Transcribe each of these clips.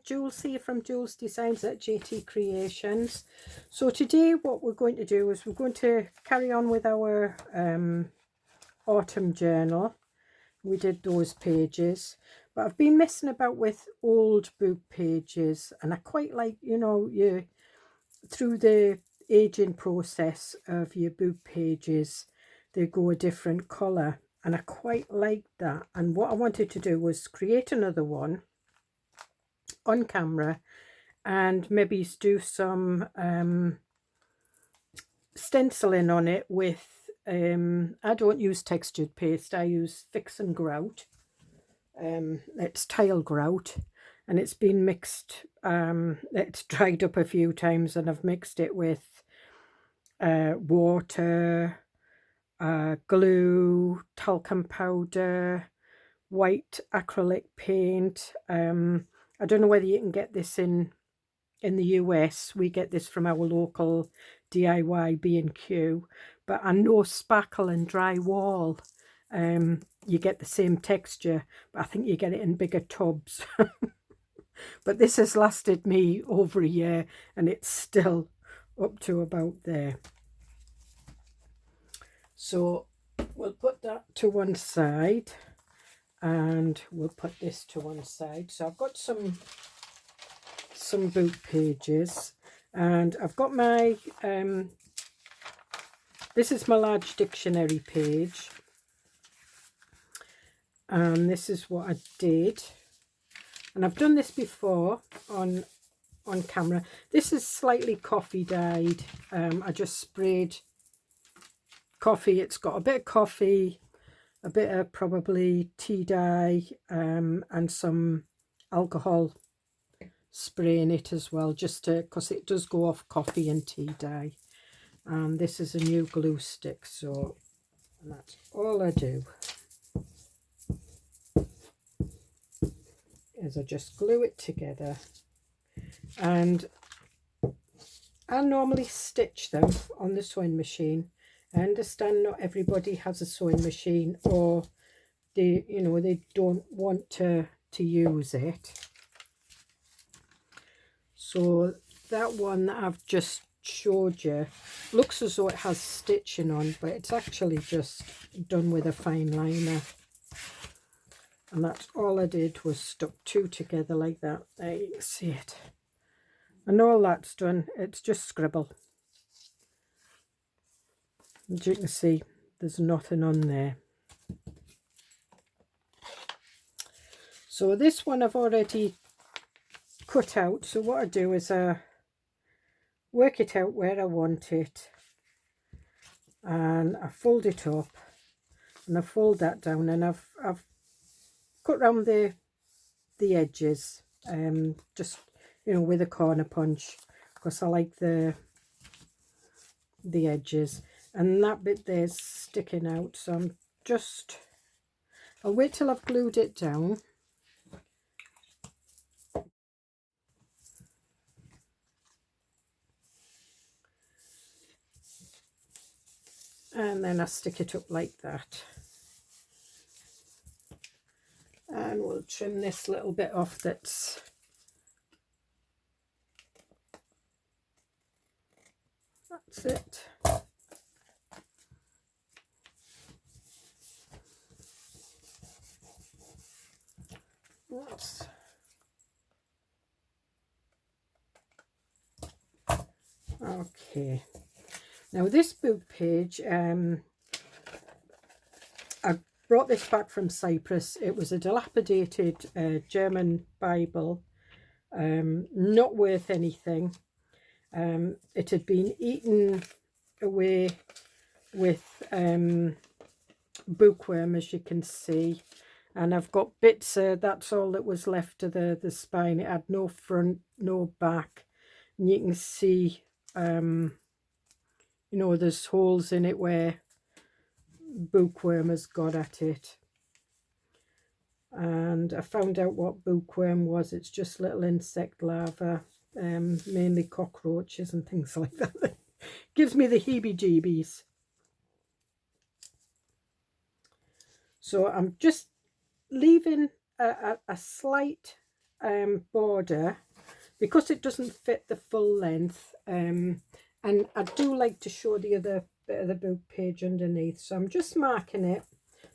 Jules here from Joolsedesigns at JT Creations. So today what we're going to do is we're going to carry on with our autumn journal. We did those pages, but I've been messing about with old book pages, and I quite like, you know, you through the aging process of your book pages, they go a different colour, and I quite like that. And what I wanted to do was create another one on camera and maybe do some stenciling on it with I don't use textured paste, I use Fix and Grout. It's tile grout, and it's been mixed, it's dried up a few times, and I've mixed it with water, glue, talcum powder, white acrylic paint. I don't know whether you can get this in the US. We get this from our local DIY B&Q, but I know Sparkle and Drywall, you get the same texture, but I think you get it in bigger tubs. But this has lasted me over a year, and it's still up to about there. So we'll put that to one side, and we'll put this to one side. So I've got some book pages, and I've got my this is my large dictionary page, and this is what I did, and I've done this before on camera. This is slightly coffee dyed. I just sprayed coffee. It's got a bit of coffee, a bit of probably tea dye, and some alcohol spray in it as well, just to, because it does go off coffee and tea dye. And this is a new glue stick, so that's all I do, is I just glue it together. And I normally stitch them on the sewing machine. I understand not everybody has a sewing machine, or they, you know, they don't want to use it. So that one that I've just showed you looks as though it has stitching on, but it's actually just done with a fine liner. And that's all I did, was stuck two together like that. There you can see it. And all that's done, it's just scribble. As you can see, there's nothing on there. So this one I've already cut out. So what I do is work it out where I want it, and I fold it up, and I fold that down, and I've cut round the edges, just, you know, with a corner punch, because I like the edges. And that bit there's sticking out, so I'll wait till I've glued it down. And then I stick it up like that. And we'll trim this little bit off that's it. Okay. Now this book page, I brought this back from Cyprus. It was a dilapidated German Bible, not worth anything. It had been eaten away with bookworm, as you can see, and I've got bits, that's all that was left of the spine. It had no front, no back, and you can see, you know, there's holes in it where bookworm has got at it. And I found out what bookworm was. It's just little insect larvae, mainly cockroaches and things like that. Gives me the heebie-jeebies. So I'm just leaving a slight border, because it doesn't fit the full length, and I do like to show the other bit of the book page underneath, so I'm just marking it,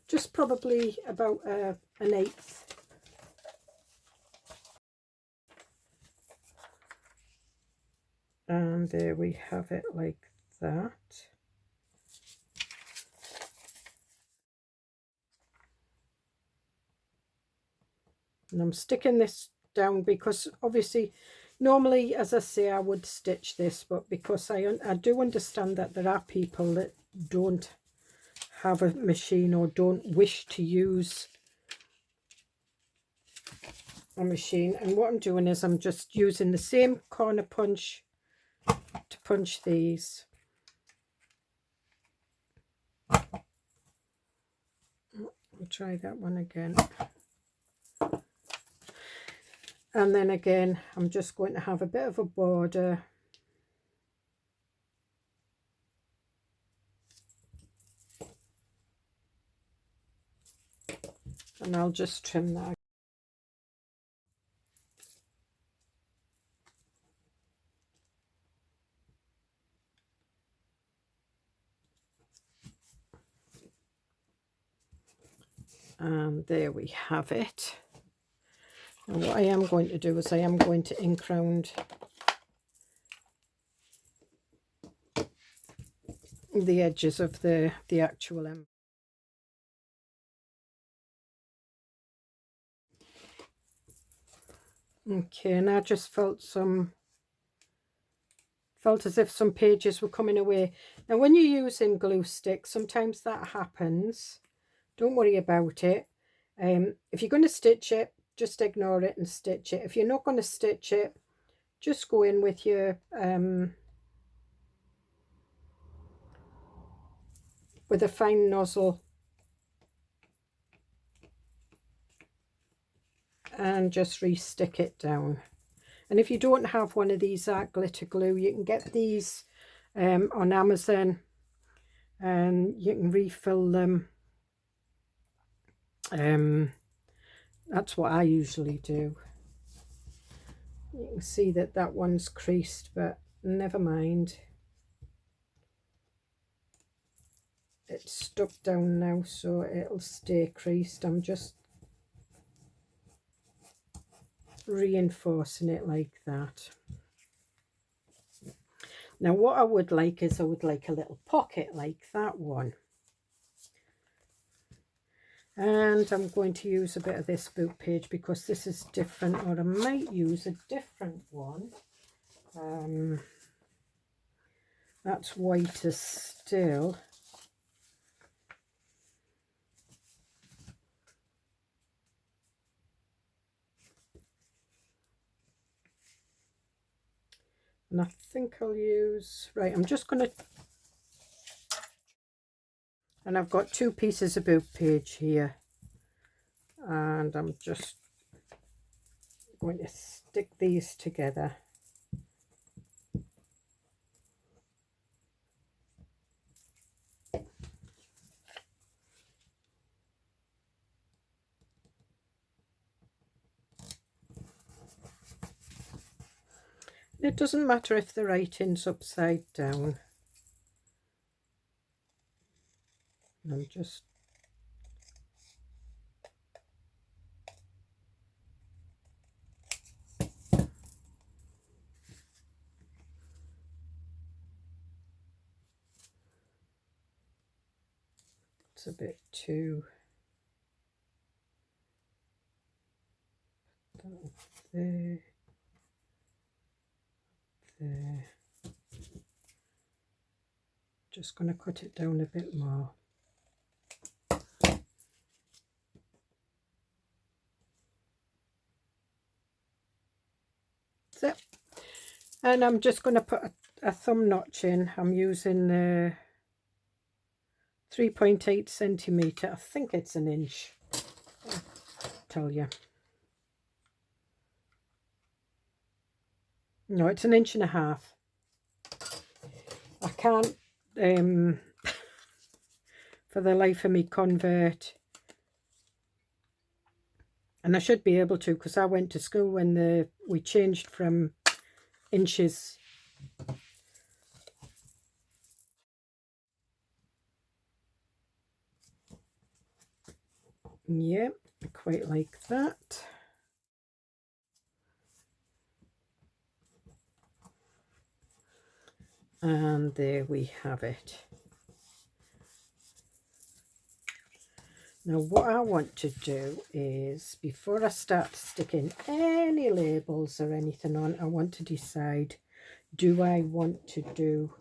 just probably about an 1/8. And there we have it, like that. And I'm sticking this down because obviously normally, as I say, I would stitch this, but because I do understand that there are people that don't have a machine or don't wish to use a machine, and what I'm doing is I'm just using the same corner punch to punch these. I'll try that one again. And then again, I'm just going to have a bit of a border. And I'll just trim that. And there we have it. And what I am going to do is I am going to ink round the edges of the actual envelope. Okay, and I just felt as if some pages were coming away. Now when you're using glue sticks, sometimes that happens. Don't worry about it. If you're going to stitch it, just ignore it and stitch it. If you're not going to stitch it, just go in with your with a fine nozzle and just re-stick it down. And if you don't have one of these art glitter glue, you can get these on Amazon, and you can refill them. That's what I usually do. You can see that that one's creased, but never mind. It's stuck down now, so it'll stay creased. I'm just reinforcing it like that. Now what I would like is I would like a little pocket like that one. And I'm going to use a bit of this book page because this is different, or I might use a different one. That's whiter still. And I think I'll use, right, I'm just going to, and I've got 2 pieces of book page here, and I'm just going to stick these together. It doesn't matter if the writing's upside down. I'm just it's a bit too there. There. Just going to cut it down a bit more. That's it. And I'm just going to put a thumb notch in. I'm using the 3.8 centimetre. I think it's an inch. I'll tell you. No, it's 1.5 inches. I can't, for the life of me, convert And I should be able to, because I went to school when we changed from inches. Yep, I quite like that. And there we have it. Now what I want to do is, before I start sticking any labels or anything on, I want to decide, do I want to do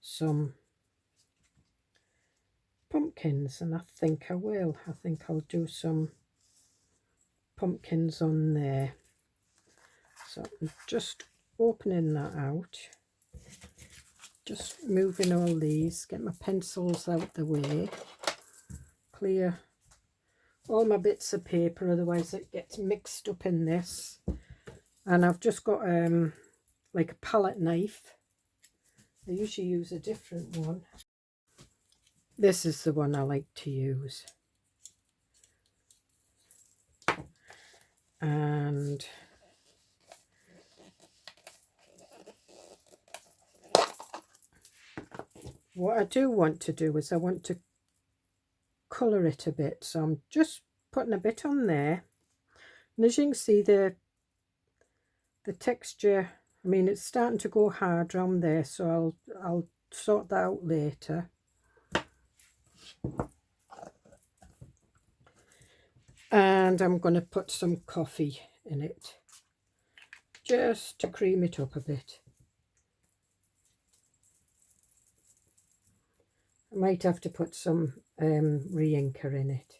some pumpkins? And I think I will. I think I'll do some pumpkins on there. So I'm just opening that out. Just moving all these, get my pencils out the way. Clear all my bits of paper, otherwise it gets mixed up in this. And I've just got like a palette knife. I usually use a different one. This is the one I like to use. And what I do want to do is I want to colour it a bit, so I'm just putting a bit on there. And as you can see, the texture, I mean, it's starting to go hard around there, so I'll sort that out later. And I'm going to put some coffee in it just to cream it up a bit. I might have to put some re-inker in it.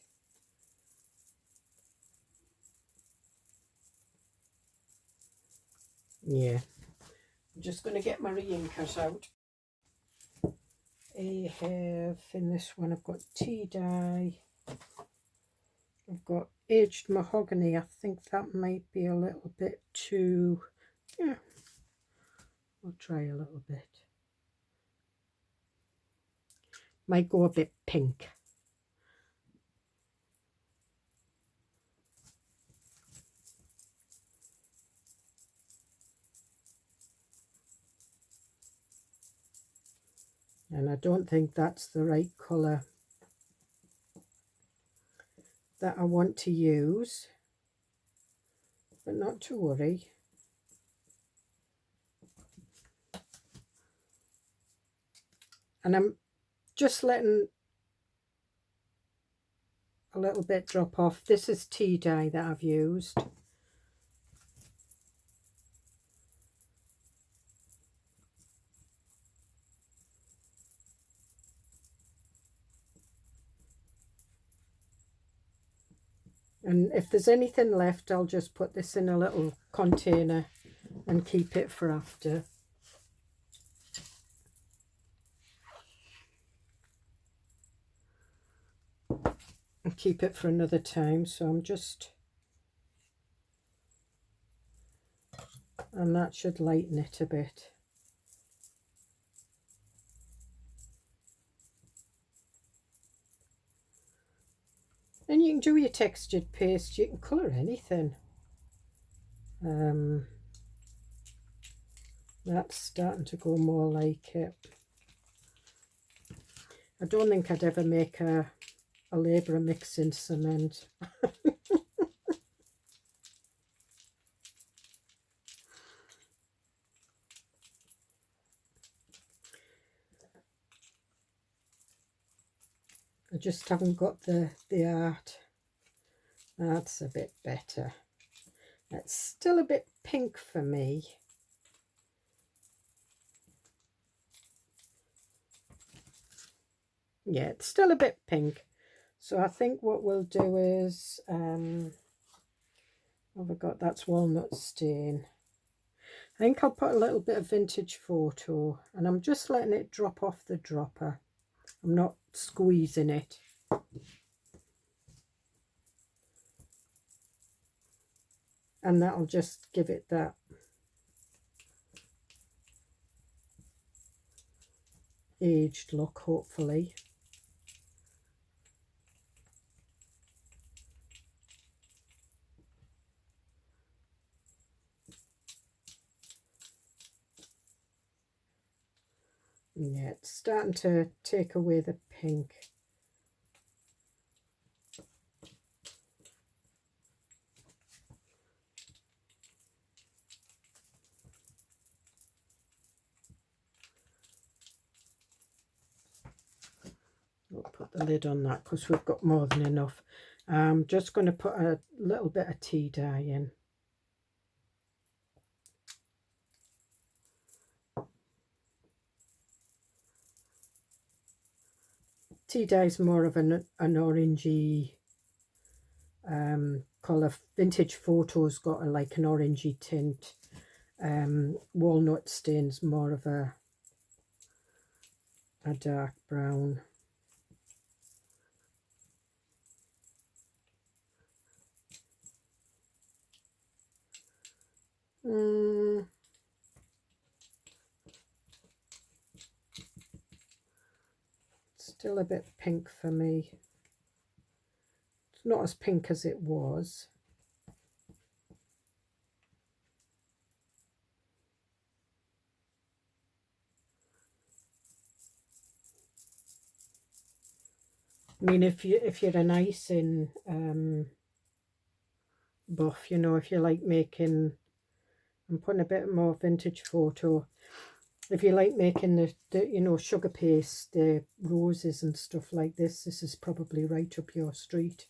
Yeah, I'm just going to get my re-inkers out. I have, in this one, I've got tea dye. I've got aged mahogany. I think that might be a little bit too, yeah, I'll try a little bit. Might go a bit pink. And I don't think that's the right colour that I want to use, but not to worry. And I'm just letting a little bit drop off. This is tea dye that I've used. And if there's anything left, I'll just put this in a little container and keep it for after. And keep it for another time. So I'm just, and that should lighten it a bit. And you can do your textured paste, you can colour anything. That's starting to go more like it. I don't think I'd ever make a labour of mixing cement. I just haven't got the art. That's a bit better. It's still a bit pink for me. Yeah, it's still a bit pink. So I think what we'll do is, what have I got? That's walnut stain. I think I'll put a little bit of vintage photo, and I'm just letting it drop off the dropper. I'm not squeezing it. And that'll just give it that aged look, hopefully. Yeah, it's starting to take away the pink. We'll put the lid on that because we've got more than enough. I'm just going to put a little bit of tea dye in. Tea dye is more of an orangey colour. Vintage Photos got like an orangey tint. Walnut Stain's more of a dark brown. Still a bit pink for me. It's not as pink as it was. I mean, if you're an icing buff, you know, if you like making, I'm putting a bit more Vintage Photo. If you like making the you know, sugar paste, the roses and stuff like this is probably right up your street.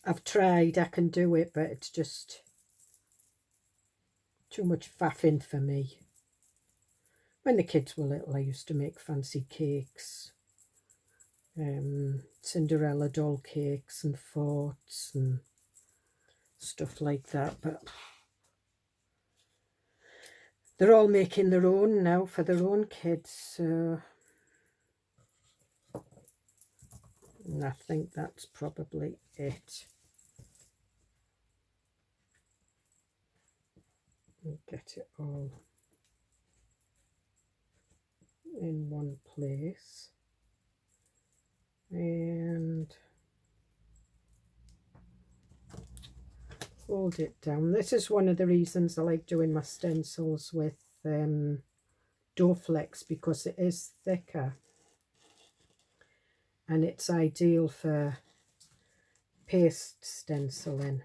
I've tried, I can do it, but it's just too much faffing for me. When the kids were little, I used to make fancy cakes. Cinderella doll cakes and forts and stuff like that, but they're all making their own now for their own kids, so and I think that's probably it. We'll get it all in one place and hold it down. This is one of the reasons I like doing my stencils with dough flex, because it is thicker and it's ideal for paste stenciling,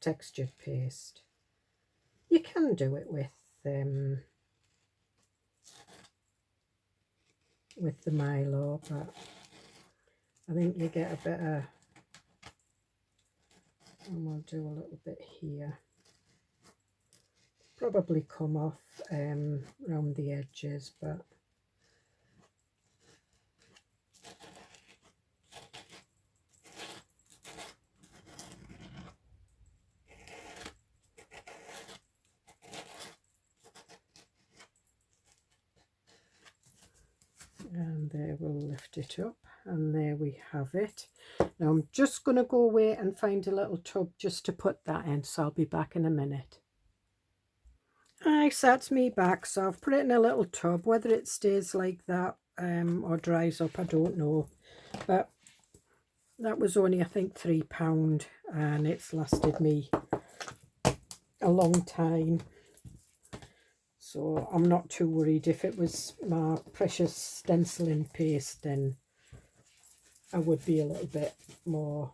textured paste. You can do it with the Mahalo, but I think you get a better, and we'll do a little bit here. Probably come off around the edges, but and there, we'll lift it up, and there we have it. Now I'm just going to go away and find a little tub just to put that in, so I'll be back in a minute. Hi, so that's me back. So I've put it in a little tub. Whether it stays like that or dries up, I don't know, but that was only, I think, £3, and it's lasted me a long time. So I'm not too worried. If it was my precious stenciling paste, then I would be a little bit more.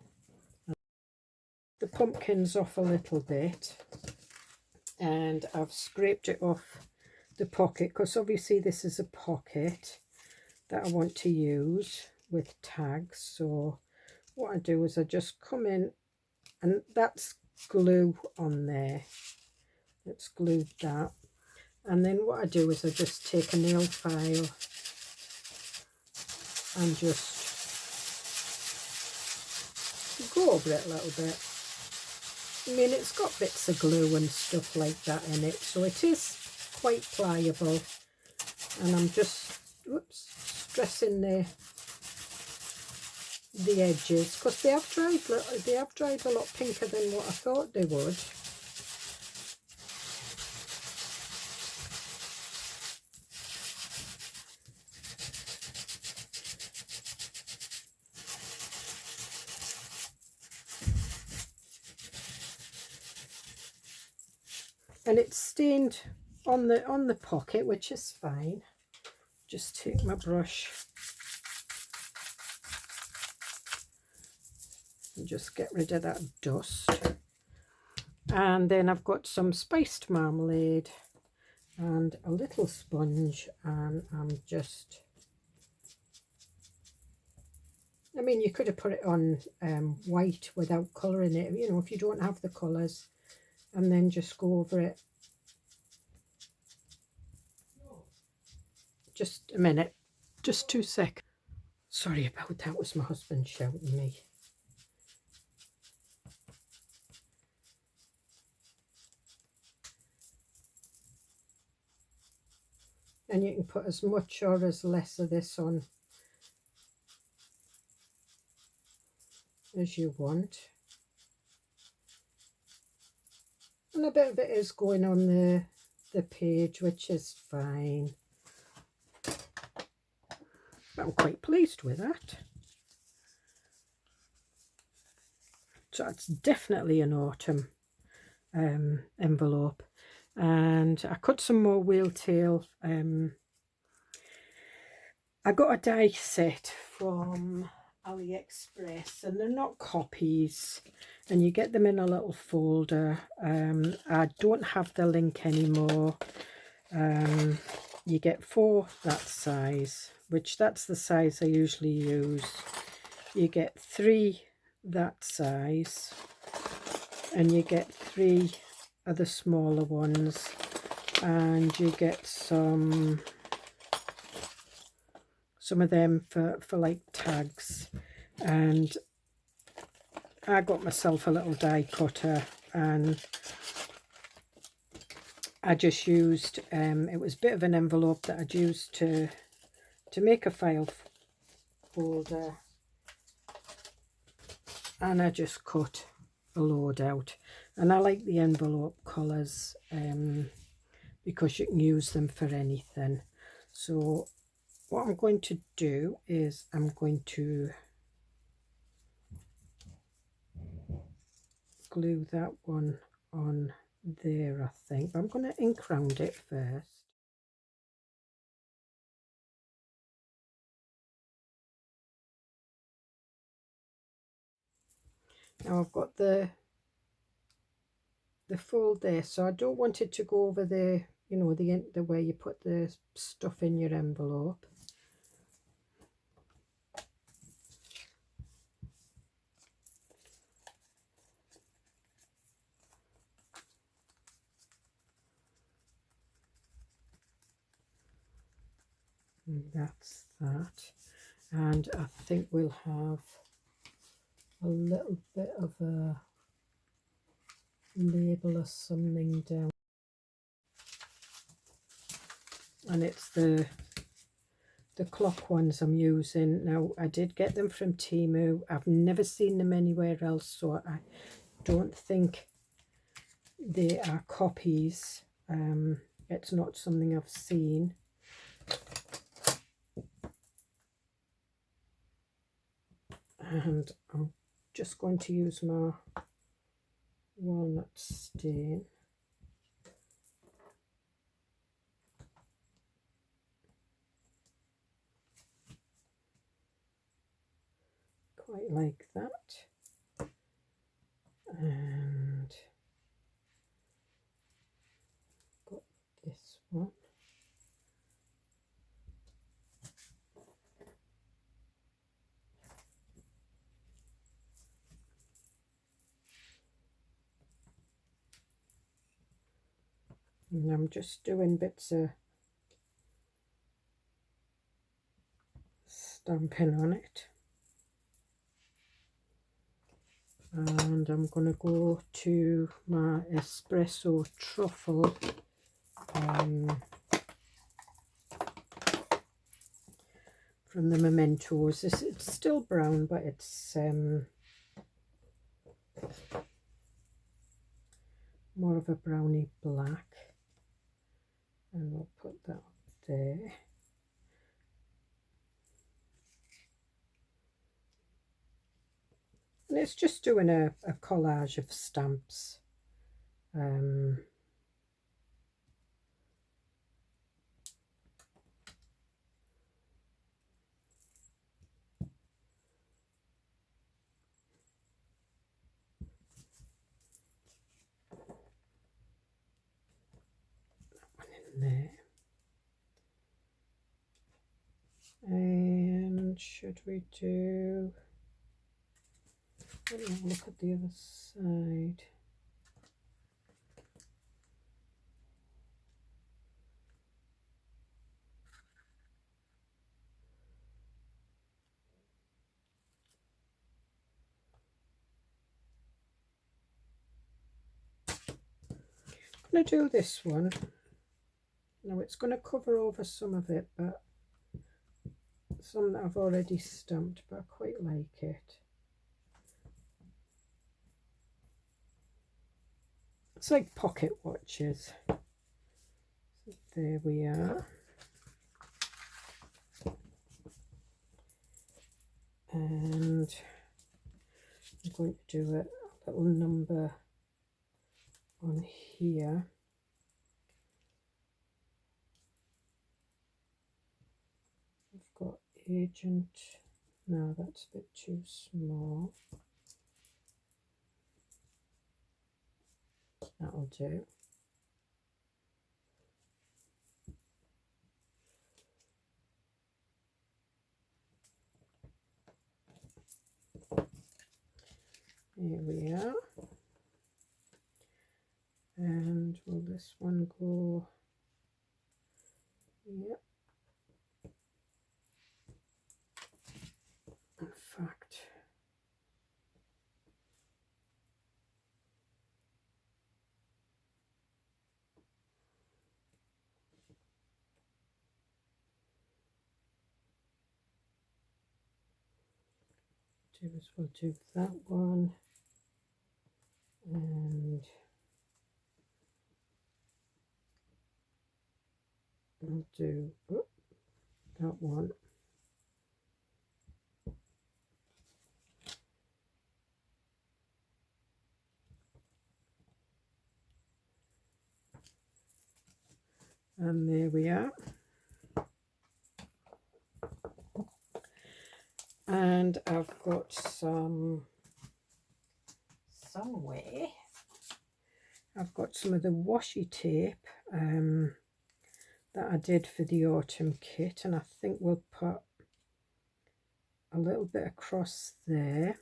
The pumpkin's off a little bit, and I've scraped it off the pocket, because obviously this is a pocket that I want to use with tags. So what I do is I just come in, and that's glue on there. It's glued that. And then what I do is I just take a nail file and just go over it a little bit. I mean, it's got bits of glue and stuff like that in it, so it is quite pliable. And I'm just stressing the edges, because they have dried a lot pinker than what I thought they would. and it's stained on the pocket, which is fine. Just take my brush and just get rid of that dust. And then I've got some spiced marmalade and a little sponge, and I'm just, I mean, you could have put it on white without colouring it, you know, if you don't have the colours, and then just go over it. Just a minute, just 2 seconds. Sorry about that, was my husband shouting at me. And you can put as much or as less of this on as you want. And a bit of it is going on the page, which is fine. But I'm quite pleased with that. So it's definitely an autumn envelope. And I cut some more whale tail. I got a die set from AliExpress, and they're not copies, and you get them in a little folder. I don't have the link anymore. You get 4 that size, which that's the size I usually use. You get 3 that size, and you get 3 of the smaller ones, and you get some of them for like tags. And I got myself a little die cutter, and I just used it was a bit of an envelope that I'd used to make a file folder, and I just cut a load out. And I like the envelope colours because you can use them for anything. So what I'm going to do is I'm going to glue that one on there, I think. I'm going to ink round it first. Now I've got the fold there, so I don't want it to go over the, you know, the way you put the stuff in your envelope. And that's that. And I think we'll have a little bit of a label or something down, and it's the clock ones I'm using. Now I did get them from Temu. I've never seen them anywhere else, so I don't think they are copies. It's not something I've seen. And I'm just going to use my walnut stain. Quite like that. And got this one. And I'm just doing bits of stamping on it. And I'm going to go to my espresso truffle from the Mementos. It's still brown, but it's more of a browny black, and we'll put that up there. And it's just doing a collage of stamps. should we do? Let me have a look at the other side. I'm going to do this one. Now it's going to cover over some of it, but some that I've already stamped, but I quite like it. It's like pocket watches. So there we are. And I'm going to do a little number on here. I've got agent. No, that's a bit too small. That'll do. Here we are. And will this one go? Yep. In fact, we'll do that one, and I'll do that one. And there we are. And I've got somewhere, I've got some of the washi tape that I did for the autumn kit, and I think we'll put a little bit across there.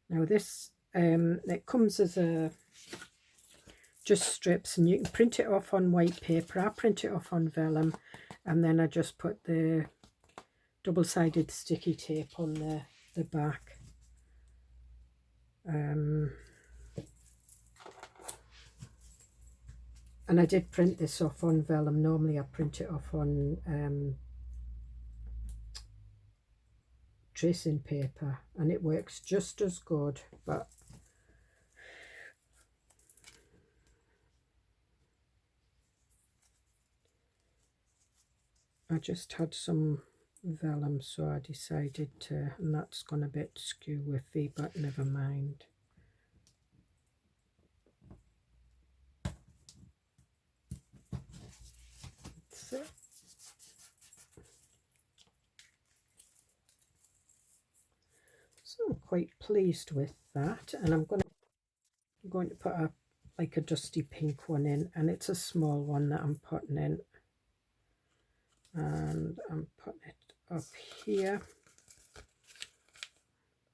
Now this, it comes as a just strips, and you can print it off on white paper. I print it off on vellum, and then I just put the double-sided sticky tape on the back. And I did print this off on vellum. Normally I print it off on tracing paper, and it works just as good, but I just had some vellum, so I decided to, and that's gone a bit skew-whiffy, but never mind. That's it. So I'm quite pleased with that, and I'm going to put like a dusty pink one in, and it's a small one that I'm putting in. And I'm putting it up here,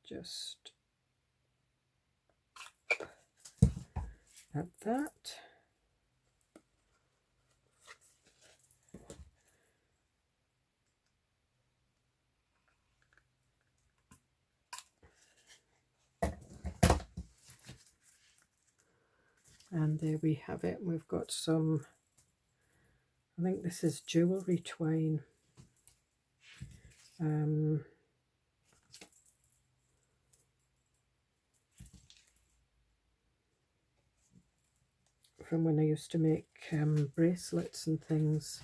just at that. And there we have it. We've got some, I think this is jewellery twine. From when I used to make bracelets and things.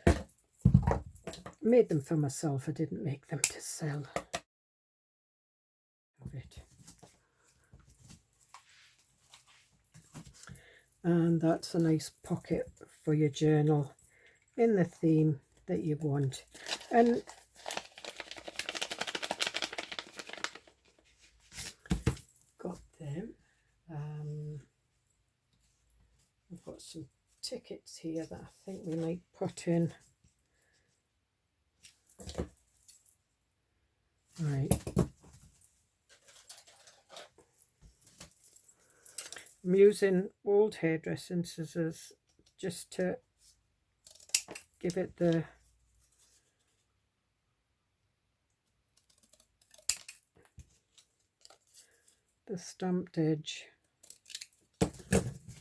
I made them for myself, I didn't make them to sell. Of it. And that's a nice pocket for your journal in the theme that you want. And got them. I've got some tickets here that I think we might put in I'm using old hairdressing scissors just to give it the stamped edge.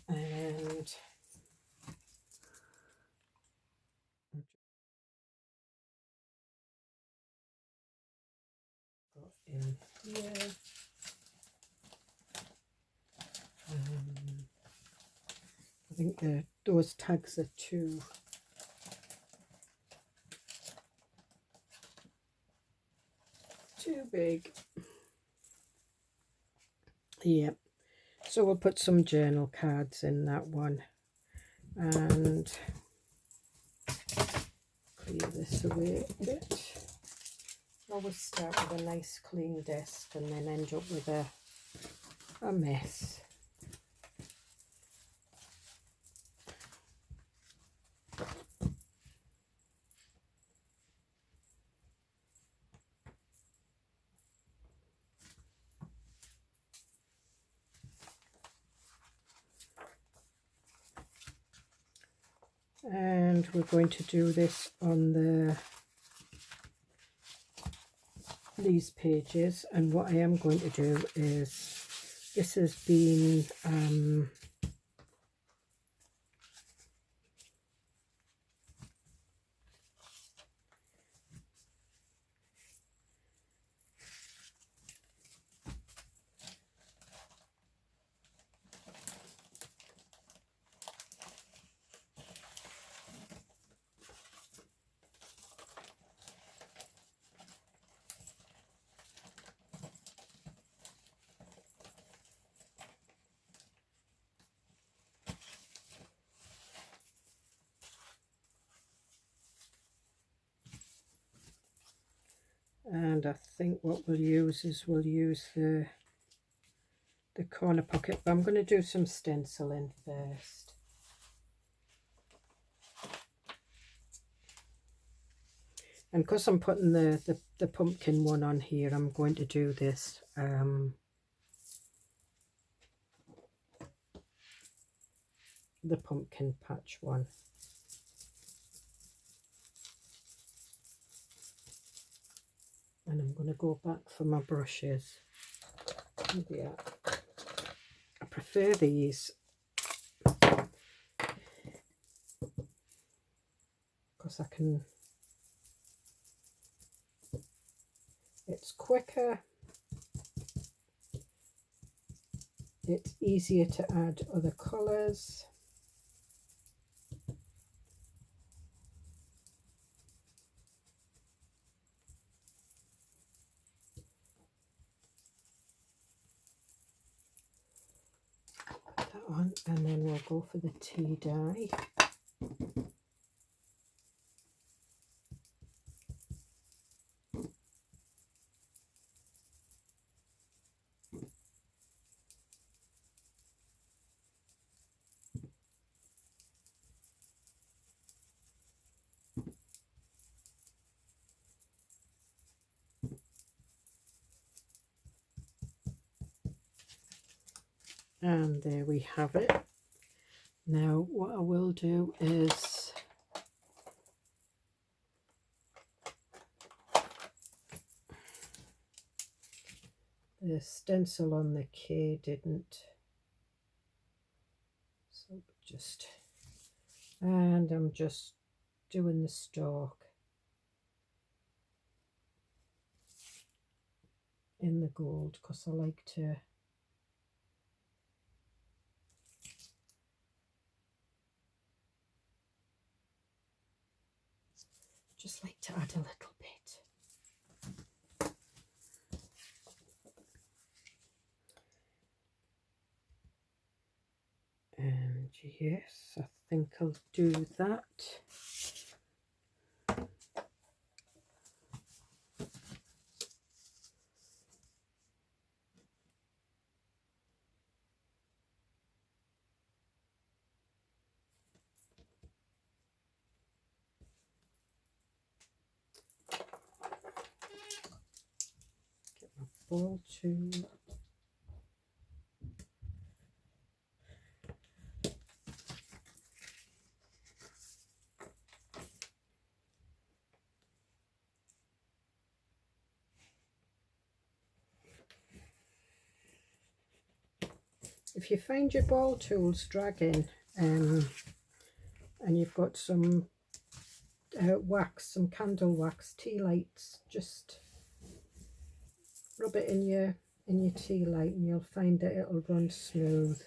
And got in here. I think those tags are too big. Yeah, so we'll put some journal cards in that one and clear this away a bit. Always start with a nice clean desk and then end up with a mess. And we're going to do this on these pages, and what I am going to do is, this has been and I think what we'll use is the corner pocket, but I'm going to do some stenciling first. And because I'm putting the pumpkin one on here, I'm going to do this the pumpkin patch one. And I'm going to go back for my brushes. Yeah, I prefer these because I can, it's quicker, it's easier to add other colours. On, and then we'll go for the tea dye. And there we have it. Now what I will do is the stencil on the K didn't, so just, and I'm just doing the stalk in the gold because I like to add a little bit. And yes, I think I'll do that. Get my ball to if you find your ball tools dragging and you've got some wax, some candle wax, tea lights, just rub it in your tea light and you'll find that it'll run smooth.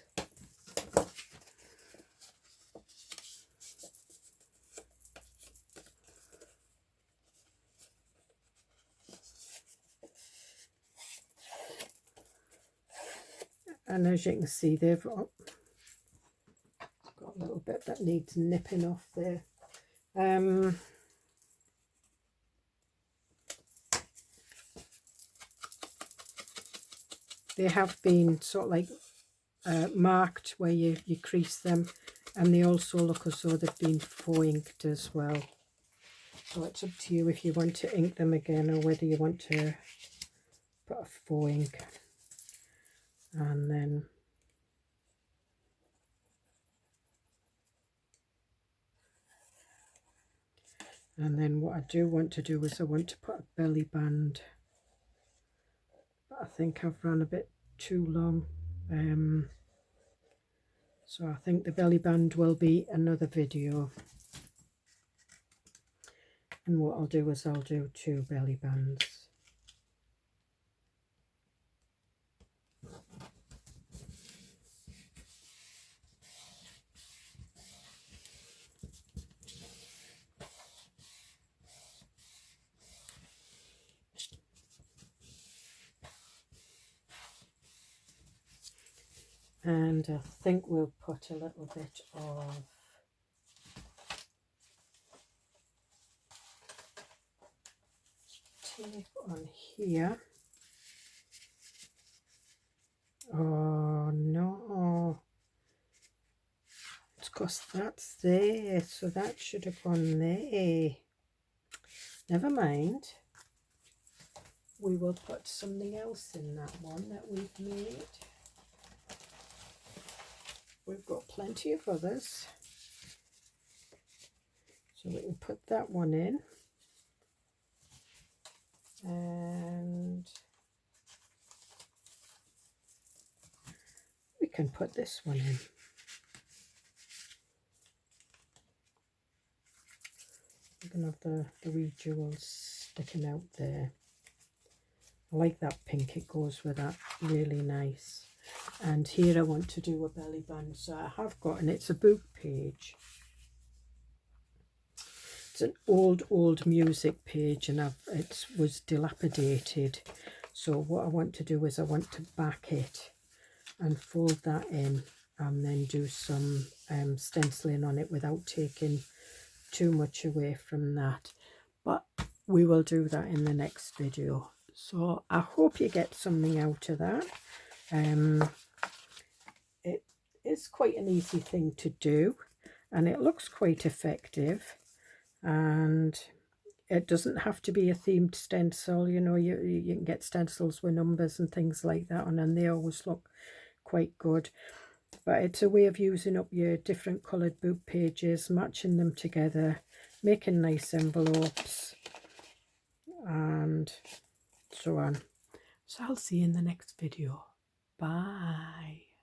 And as you can see, they've got a little bit that needs nipping off there. They have been sort of like marked where you crease them, and they also look as though they've been faux inked as well. So it's up to you if you want to ink them again or whether you want to put a faux ink. And then what I do want to do is I want to put a belly band, but I think I've run a bit too long, so I think the belly band will be another video. And what I'll do is I'll do 2 belly bands. And I think we'll put a little bit of tape on here. Oh no, it's because that's there, so that should have gone there. Never mind. We will put something else in that one that we've made. We've got plenty of others, so we can put that one in, and we can put this one in. We can have the wee jewels sticking out there. I like that pink, it goes with that really nice. And here I want to do a belly band, so I have got, and it's a book page. It's an old music page, and it was dilapidated. So what I want to do is I want to back it and fold that in, and then do some stenciling on it without taking too much away from that. But we will do that in the next video. So I hope you get something out of that. It is quite an easy thing to do, and it looks quite effective, and it doesn't have to be a themed stencil. You know, you can get stencils with numbers and things like that on, and they always look quite good. But it's a way of using up your different coloured book pages, matching them together, making nice envelopes and so on. So I'll see you in the next video. Bye.